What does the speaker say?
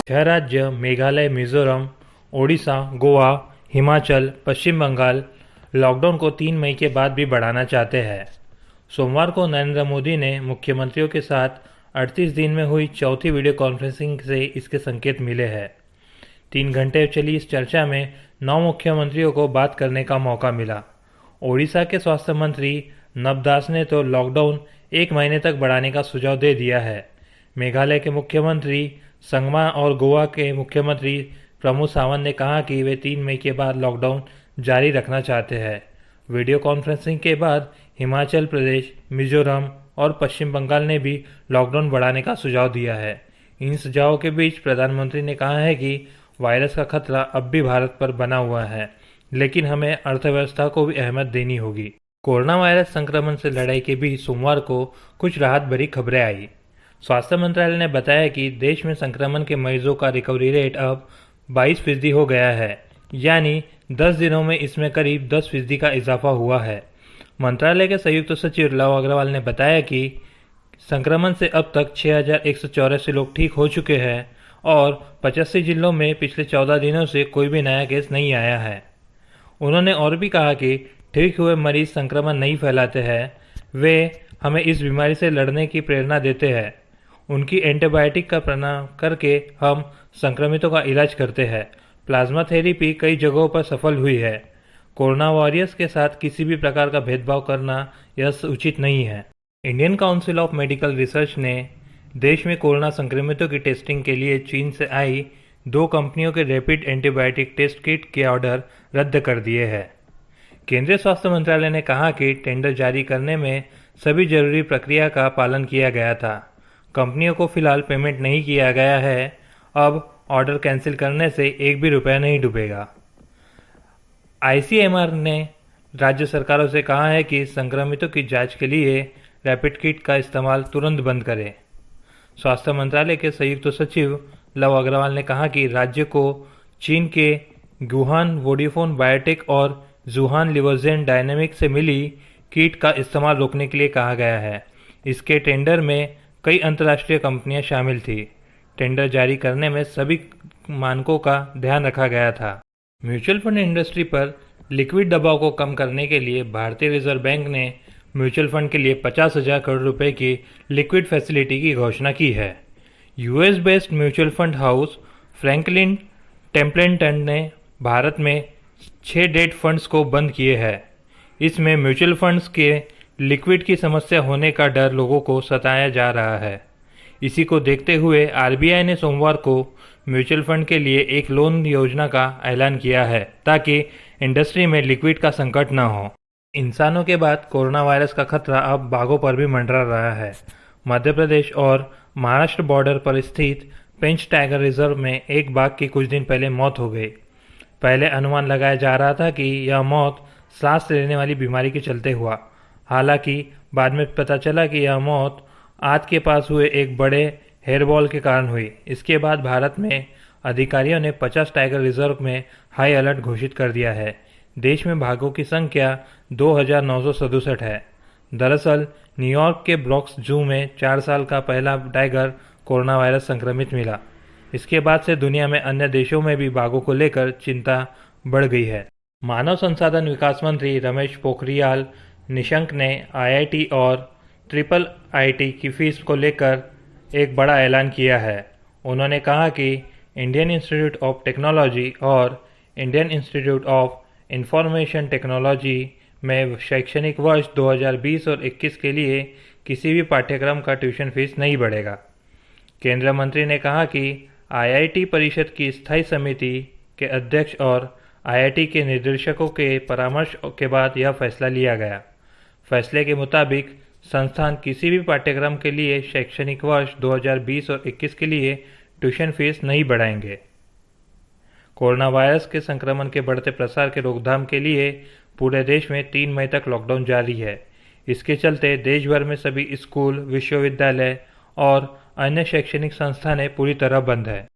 छह राज्य मेघालय, मिजोरम, ओडिशा, गोवा, हिमाचल, पश्चिम बंगाल लॉकडाउन को 3 मई के बाद भी बढ़ाना चाहते हैं। सोमवार को नरेंद्र मोदी ने मुख्यमंत्रियों के साथ 38 दिन में हुई चौथी वीडियो कॉन्फ्रेंसिंग से इसके संकेत मिले हैं। 3 घंटे चली इस चर्चा में 9 मुख्यमंत्रियों को बात करने का मौका मिला। ओडिशा के स्वास्थ्य मंत्री नब दास ने तो लॉकडाउन 1 महीने तक बढ़ाने का सुझाव दे दिया है। मेघालय के मुख्यमंत्री संगमा और गोवा के मुख्यमंत्री प्रमोद सावंत ने कहा कि वे 3 मई के बाद लॉकडाउन जारी रखना चाहते हैं। वीडियो कॉन्फ्रेंसिंग के बाद हिमाचल प्रदेश, मिजोरम और पश्चिम बंगाल ने भी लॉकडाउन बढ़ाने का सुझाव दिया है। इन सुझावों के बीच प्रधानमंत्री ने कहा है कि वायरस का खतरा अब भी भारत पर बना हुआ है, लेकिन हमें अर्थव्यवस्था को भी अहमियत देनी होगी। कोरोना वायरस संक्रमण से लड़ाई के बीच सोमवार को कुछ राहत भरी खबरें आई। स्वास्थ्य मंत्रालय ने बताया कि देश में संक्रमण के मरीजों का रिकवरी रेट अब 22% हो गया है, यानी 10 दिनों में इसमें करीब 10% का इजाफा हुआ है। मंत्रालय के संयुक्त सचिव लव अग्रवाल ने बताया कि संक्रमण से अब तक 6,184 लोग ठीक हो चुके हैं और 85 जिलों में पिछले 14 दिनों से कोई भी नया केस नहीं आया है। उन्होंने और भी कहा कि ठीक हुए मरीज संक्रमण नहीं फैलाते हैं, वे हमें इस बीमारी से लड़ने की प्रेरणा देते हैं। उनकी एंटीबायोटिक का प्रयोग करके हम संक्रमितों का इलाज करते हैं। प्लाज्मा थेरेपी कई जगहों पर सफल हुई है। कोरोना वॉरियर्स के साथ किसी भी प्रकार का भेदभाव करना यह उचित नहीं है। Indian council of medical research ने देश में कोरोना संक्रमितों की टेस्टिंग के लिए चीन से आई 2 कंपनियों के रैपिड एंटीबायोटिक टेस्ट किट के ऑर्डर रद्द कर दिए हैं। केंद्रीय स्वास्थ्य मंत्रालय ने कहा कि टेंडर जारी करने में सभी जरूरी प्रक्रिया का पालन किया गया था। कंपनियों को फिलहाल पेमेंट नहीं किया गया है। अब ऑर्डर कैंसिल करने से एक भी रुपया नहीं डूबेगा। आईसीएमआर ने राज्य सरकारों से कहा है कि संक्रमितों की जांच के लिए रैपिड किट का इस्तेमाल तुरंत बंद करें। स्वास्थ्य मंत्रालय के संयुक्त सचिव लव अग्रवाल ने कहा कि राज्य को चीन के गुहान वोडाफोन बायोटेक और जुहान लिवर्जेन डायनेमिक से मिली किट का इस्तेमाल रोकने के लिए कहा गया है। इसके टेंडर में कई अंतर्राष्ट्रीय कंपनियां शामिल थी। टेंडर जारी करने में सभी मानकों का ध्यान रखा गया था। म्यूचुअल फंड इंडस्ट्री पर लिक्विड दबाव को कम करने के लिए भारतीय रिजर्व बैंक ने म्यूचुअल फंड के लिए 50,000 करोड़ रुपए की लिक्विड फैसिलिटी की घोषणा की है। US based mutual fund house Franklin Templeton ने भारत में 6 डेट फंड्स को बंद किए हैं। इसमें म्यूचुअल फंड्स के लिक्विड की समस्या होने का डर लोगों को सताया जा रहा है। इसी को देखते हुए आरबीआई ने सोमवार को म्यूचुअल फंड के लिए एक लोन योजना का ऐलान किया है, ताकि इंडस्ट्री में लिक्विड का संकट न हो। इंसानों के बाद कोरोना वायरस का खतरा अब बाघों पर भी मंडरा रहा है। मध्य प्रदेश और महाराष्ट्र बॉर्डर पर स्थित पेंच टाइगर रिजर्व में एक बाघ की कुछ दिन पहले मौत हो गई। पहले अनुमान लगाया जा रहा था कि यह मौत सांस लेने वाली बीमारी के चलते हुआ। हालांकि बाद में पता चला कि यह मौत आंत के पास हुए एक बड़े हेयरबॉल के कारण हुई। इसके बाद भारत में अधिकारियों ने 50 टाइगर रिजर्व में हाई अलर्ट घोषित कर दिया है। देश में बाघों की संख्या 2,967 है। दरअसल न्यूयॉर्क के ब्रॉन्क्स जू में 4 साल का पहला टाइगर कोरोना वायरस संक्रमित मिला। इसके बाद से दुनिया में अन्य देशों में भी बाघों को लेकर चिंता बढ़ गई है। मानव संसाधन विकास मंत्री रमेश पोखरियाल निशंक ने आईआईटी और ट्रिपल आईटी की फीस को लेकर एक बड़ा ऐलान किया है। उन्होंने कहा कि इंडियन इंस्टीट्यूट ऑफ टेक्नोलॉजी और Indian institute of information technology में शैक्षणिक वर्ष 2020 और 21 के लिए किसी भी पाठ्यक्रम का ट्यूशन फीस नहीं बढ़ेगा। केंद्रीय मंत्री ने कहा कि आईआईटी परिषद की स्थायी समिति के अध्यक्ष और आईआईटी के निर्देशकों के परामर्श के बाद यह फैसला लिया गया। फैसले के मुताबिक संस्थान किसी भी पाठ्यक्रम के लिए शैक्षणिक वर्ष 2020 और 21 के लिए ट्यूशन फीस नहीं बढ़ाएंगे। कोरोना वायरस के संक्रमण के बढ़ते प्रसार के रोकथाम के लिए पूरे देश में 3 मई तक लॉकडाउन जारी है। इसके चलते देश भर में सभी स्कूल, विश्वविद्यालय और अन्य शैक्षणिक संस्थानें पूरी तरह बंद है।